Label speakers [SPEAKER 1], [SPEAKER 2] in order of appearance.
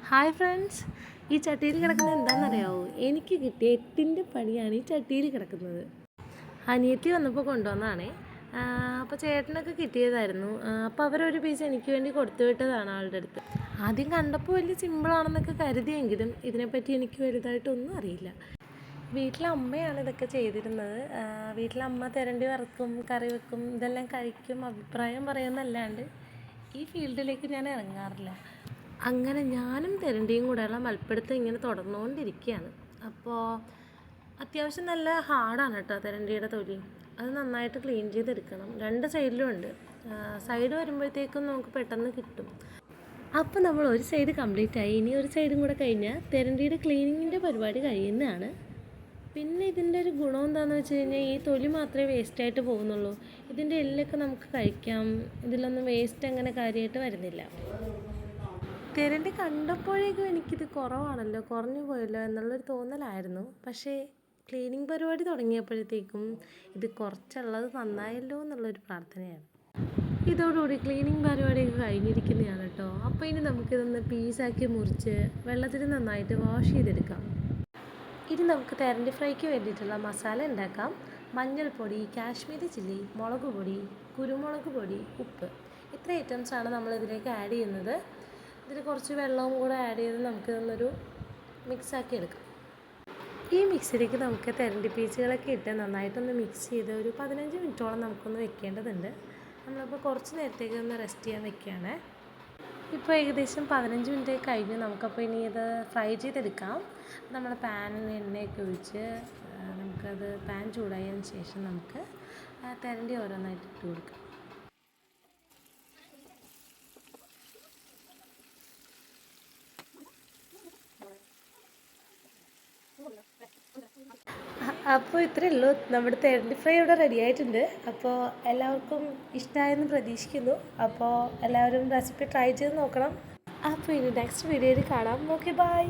[SPEAKER 1] Hi friends, ഈ ചട്ടിയിൽ കിടക്കുന്നത് എന്താണെന്നറിയാവോ? എനിക്ക് കിട്ടിയ 8ൻ്റെ പണിയാണ് ഈ ചട്ടിയിൽ കിടക്കുന്നത്. അനിയത്തി വന്നപ്പോൾ കൊണ്ടുവന്നതാണേ. അപ്പോൾ ചേട്ടനൊക്കെ കിട്ടിയതായിരുന്നു. അപ്പോൾ അവരൊരു പീസ് എനിക്ക് വേണ്ടി കൊടുത്തു വിട്ടതാണ് ആളുടെ അടുത്ത്. ആദ്യം കണ്ടപ്പോൾ വലിയ സിമ്പിളാണെന്നൊക്കെ കരുതിയെങ്കിലും ഇതിനെപ്പറ്റി എനിക്ക് വലുതായിട്ടൊന്നും അറിയില്ല. വീട്ടിലെ അമ്മയാണ് ഇതൊക്കെ ചെയ്തിരുന്നത്. വീട്ടിലെ അമ്മ തിരണ്ടി വറുക്കും, കറി വെക്കും, ഇതെല്ലാം കഴിക്കും, അഭിപ്രായം പറയുന്നല്ലാണ്ട് ഈ ഫീൽഡിലേക്ക് ഞാൻ ഇറങ്ങാറില്ല. അങ്ങനെ ഞാനും തെരണ്ടിയും കൂടെയുള്ള മൽപ്പിടുത്തം ഇങ്ങനെ തുടർന്നുകൊണ്ടിരിക്കുകയാണ്. അപ്പോൾ അത്യാവശ്യം നല്ല ഹാർഡാണ് കേട്ടോ തെരണ്ടിയുടെ തൊലി. അത് നന്നായിട്ട് ക്ലീൻ ചെയ്തെടുക്കണം. രണ്ട് സൈഡിലും ഉണ്ട്. സൈഡ് വരുമ്പോഴത്തേക്കും നമുക്ക് പെട്ടെന്ന് കിട്ടും. അപ്പോൾ നമ്മൾ ഒരു സൈഡ് കംപ്ലീറ്റ് ആയി. ഇനി ഒരു സൈഡും കൂടെ കഴിഞ്ഞാൽ തെരണ്ടിയുടെ ക്ലീനിങ്ങിൻ്റെ പരിപാടി കഴിയുന്നതാണ്. പിന്നെ ഇതിൻ്റെ ഒരു ഗുണം എന്താണെന്ന് വെച്ച് കഴിഞ്ഞാൽ ഈ തൊലി മാത്രമേ വേസ്റ്റായിട്ട് പോകുന്നുള്ളൂ. ഇതിൻ്റെ എല്ലൊക്കെ നമുക്ക് കഴിക്കാം. ഇതിലൊന്നും വേസ്റ്റ് അങ്ങനെ കാര്യമായിട്ട് വരുന്നില്ല. തെരണ്ടി കണ്ടപ്പോഴേക്കും എനിക്കിത് കുറവാണല്ലോ, കുറഞ്ഞു പോയല്ലോ എന്നുള്ളൊരു തോന്നലായിരുന്നു. പക്ഷേ ക്ലീനിങ് പരിപാടി തുടങ്ങിയപ്പോഴത്തേക്കും ഇത് കുറച്ചുള്ളത് നന്നായല്ലോ എന്നുള്ളൊരു പ്രാർത്ഥനയാണ്. ഇതോടുകൂടി ക്ലീനിങ് പരിപാടിയൊക്കെ കഴിഞ്ഞിരിക്കുന്നതാണ് കേട്ടോ. അപ്പോൾ ഇനി നമുക്കിതൊന്ന് പീസാക്കി മുറിച്ച് വെള്ളത്തിൽ നന്നായിട്ട് വാഷ് ചെയ്തെടുക്കാം. ഇനി നമുക്ക് തെരണ്ടി ഫ്രൈക്ക് വേണ്ടിയിട്ടുള്ള മസാല ഉണ്ടാക്കാം. മഞ്ഞൾപ്പൊടി, കാശ്മീരി ചില്ലി, മുളക് പൊടി, കുരുമുളക് പൊടി, ഉപ്പ്, ഇത്ര ഐറ്റംസാണ് നമ്മളിതിലേക്ക് ആഡ് ചെയ്യുന്നത്. ഇതിൽ കുറച്ച് വെള്ളവും കൂടെ ആഡ് ചെയ്ത് നമുക്കിതൊന്നൊരു മിക്സാക്കി എടുക്കാം. ഈ മിക്സിലേക്ക് നമുക്ക് തെരണ്ടി പീസുകളൊക്കെ ഇട്ട് നന്നായിട്ടൊന്ന് മിക്സ് ചെയ്ത് ഒരു 15 മിനിറ്റോളം നമുക്കൊന്ന് വെക്കേണ്ടതുണ്ട്. നമ്മളിപ്പോൾ കുറച്ച് നേരത്തേക്ക് ഒന്ന് റെസ്റ്റ് ചെയ്യാൻ വെക്കുകയാണ്. ഇപ്പോൾ ഏകദേശം 15 മിനിറ്റ് കഴിഞ്ഞ് നമുക്കപ്പോൾ ഇനി ഇത് ഫ്രൈ ചെയ്തെടുക്കാം. നമ്മൾ പാനിൽ എണ്ണയൊക്കെ ഒഴിച്ച് നമുക്കത് പാൻ ചൂടായതിന് ശേഷം നമുക്ക് തെരണ്ടി ഓരോന്നായിട്ട് ഇട്ട് കൊടുക്കാം. അപ്പോൾ ഇത്രയേ ഉള്ളൂ, നമ്മുടെ തെരണ്ടി ഫ്രൈ ഇവിടെ റെഡി ആയിട്ടുണ്ട്. അപ്പോൾ എല്ലാവർക്കും ഇഷ്ടമായെന്ന് പ്രതീക്ഷിക്കുന്നു. അപ്പോൾ എല്ലാവരും റെസിപ്പി ട്രൈ ചെയ്ത് നോക്കണം. അപ്പോൾ ഇനി നെക്സ്റ്റ് വീഡിയോയിൽ കാണാം. Okay, by.